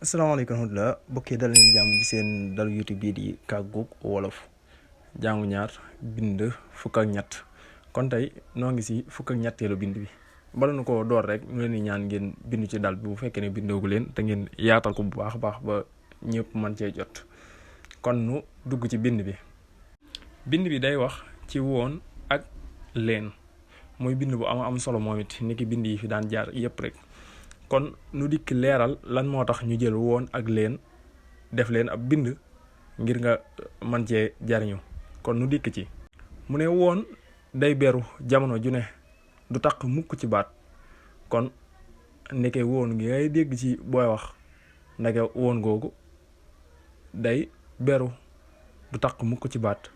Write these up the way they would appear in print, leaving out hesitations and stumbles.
asalaamaaleykum wa rahmatulah mbokk yi dal leen jàmm ci seen dalu YouTube bii di Kàggug Wolof jàngu ñaar bind fukk ak ñett kon tey noo ngi si fukk ak ñetteelu bind bi bala nu ko door rek ñu leen di ñaan ngeen bindu ci dal bi bu fekkee ne bindoogu leen te ngeen yaatal ko bu baax a baax ba ñëpp mën cee jot kon nu dugg ci bind bi day wax ci woon ak leen muy bind bu am solo moom it ni ki bind yi fi daan jaar yëpp rek kon nu dikk leeral lan moo tax ñu jël woon ak leen def leen ab bind ngir nga man cee jariñu kon nu dikk ci mu ne woon day beru jamono ju ne du taq mukk ci baat kon ndeke woon ngi ngay dégg ci booy wax ndeke woon googu day beru du taq mukk ci baat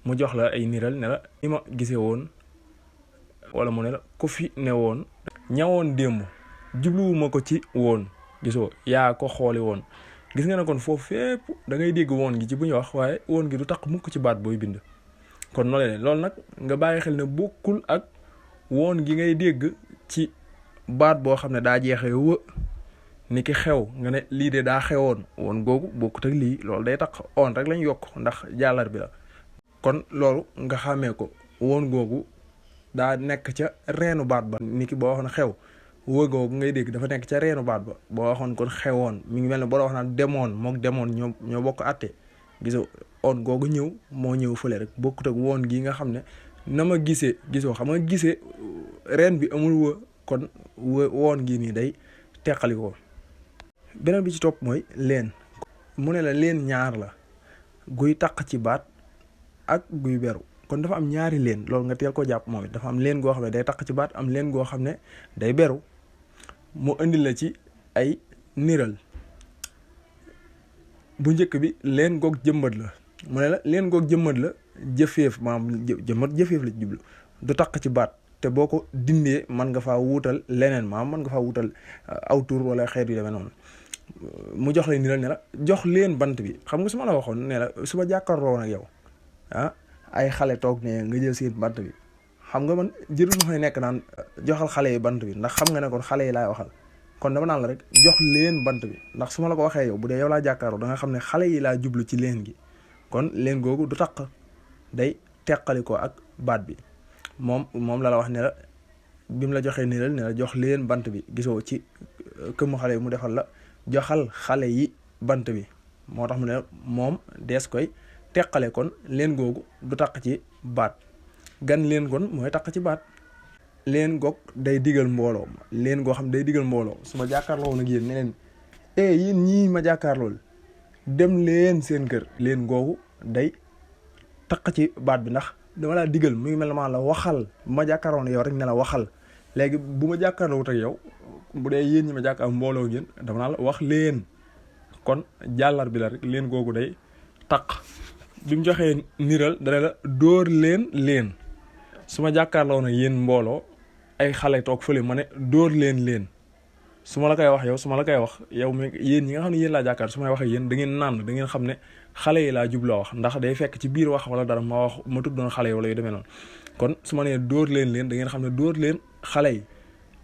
mu jox la ay niral ne la ni ma gisee woon wala mu ne la ku fi ne woon ñawoon démb jubluwuma ko ci woon gisoo yaa ko xooli woon gis nga ne kon foofu fépp da ngay dégg woon gi ci bu ñu wax waaye woon gi du taq mukk ci baat booy bind kon noo leen loolu nag nga bàyyi xel ne bokkul ak woon gi ngay dégg ci baat boo xam ne daa jeexee wë ni ki xew nga ne lii de daa xewoon woon googu bokkut ak lii loolu day taq on rek lañ yokk ndax jàllar bi la kon loolu nga xàmmee ko woon googu daa nekk ca reenu baat ba ni ki boo waxoon xew wëgoogu ngay dégg dafa nekk ca reenu baat ba boo waxoon kon xewoon mi ngi mel ne boo wax naan demoon mook demoon ñoo bokk àtte gisoo on googu ñëw moo ñëw fële rek bokkut ak woon gi nga xam ne na ma gisee gisoo xam nga gisee reen bi amul wë kon woon gi nii day teqali ko beneen bi ci topp mooy leen mu ne la leen ñaar la guy taq ci baat ak guy beru kon dafa am ñaari leen loolu nga teel ko jàpp moom it dafa am leen goo xam ne day taq ci baat am leen goo xam ne day beru mu indi la ci ay niral bu njëkk bi leen goog jëmbat la mu ne la leen goog jëmbat la jëfeef maanaam jëmbat jëfeef la ci jublu du taq ci baat te boo ko dindee mën nga faa wuutal leneen maanaam mën nga faa wuutal aw tur wala xeet yu demee noonu mu jox la niral ne la jox leen bant bi xam nga su ma la waxoon ne la su ma jàkkaarloo ak yow ay xale toog ne nga jël seen bant bi xam nga man jërul ma fay nekk naan joxal xale yi bant bi ndax xam nga ne kon xale yi laay waxal kon dama naan la rek jox leen bant bi ndax su ma la ko waxee yow bu dee yow laa jàkkaarloo da nga xam ne xale yi laa jublu ci leen gi kon leen googu du taq day teqali ko ak baat bi moom la wax ne la bi mu la joxee niral ne la jox leen bant bi gisoo ci këmmu xale yi mu defal la joxal xale yi bant bi moo tax mu ne moom dees koy teqale kon leen googu du taq ci baat gan leen kon mooy taq ci baat leen goog day digal mbooloo leen goo xam day digal mbooloo su ma jàkkaarloo nag yéen ne leen yéen ñii ma jàkkaarlool dem leen seen kër leen googu day taq ci baat bi ndax dama laa digal mu ngi mel ne maa la waxal ma jàkkaarloo ne yow rek ne la waxal léegi bu ma jàkkaarloo ak yow bu dee yéen ñi ma jàkkaar mbooloo ngeen dama naa la wax leen kon jàllar bi la rek leen googu day taq bi mu joxee niral dana la dóor leen su ma jàkkaarloo na yéen mbooloo ay xale toog fële ma ne dóor leen su ma la koy wax yow mi yéen ñi nga xam ne yéen laa jàkkaar su may waxee yéen da ngeen naan da ngeen xam ne xale yi laa jubloo wax ndax day fekk ci biir wax wala dara ma tuddoon xale yi wala yu demee noonu kon su ma nee dóor leen da ngeen xam ne dóor leen xale yi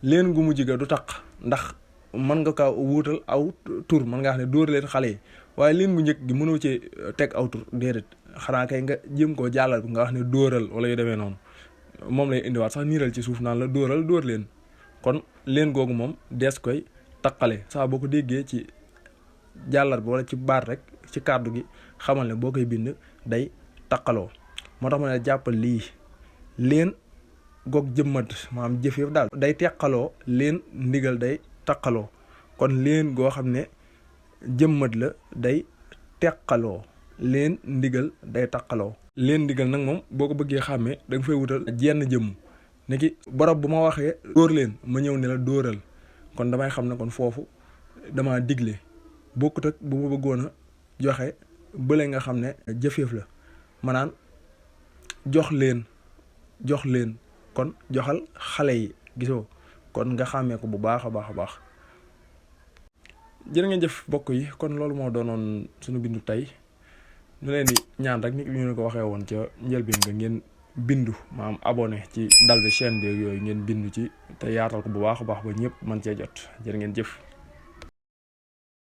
leen gu mujj ga du taq ndax mën nga kaa wuutal aw tur mën nga xam ne dóor leen xale yi waaye leen gu njëkk gi mënoo ci teg aw tur déedéet xanaa kay nga jëm koo jàllal nga wax ne dóoral wala yu demee noonu moom lay indiwaat sax niiral ci suuf naan la dóor leen kon leen googu moom dees koy taqale saa boo ko déggee ci jàllar bi wala ci baat rek ci kàddu gi xamal ne boo koy bind day taqaloo moo tax ma ne jàppal lii leen goog jëmmat maanaam jëf yëpp daal day teqaloo leen ndigal day taqaloo kon leen goo xam ne jëmmat la day teqaloo leen ndigal day taqaloo leen ndigal nag moom boo ko bëggee xàmmee da nga fay wutal jenn jëmm ne ki barab bu ma waxee dóor leen ma ñëw ne la dóoral kon damay xam ne kon foofu dama digle bokkut ak bu ma bëggoon a joxe bële nga xam ne jëfeef la maanaam jox leen kon joxal xale yi gisoo kon nga xàmmee ko bu baax a baax jërë ngeen jëf mbokk yi kon loolu moo doonoon suñu bindu tey ñu leen di ñaan rek nit ñu ko waxee woon ca njëlbeen nga ngeen bindu maanaam abonné ci dal bi chaîne bi yooyu ngeen bindu ci te yaatal ko bu baax a baax ba ñëpp mën cee jot jërë ngeen jëf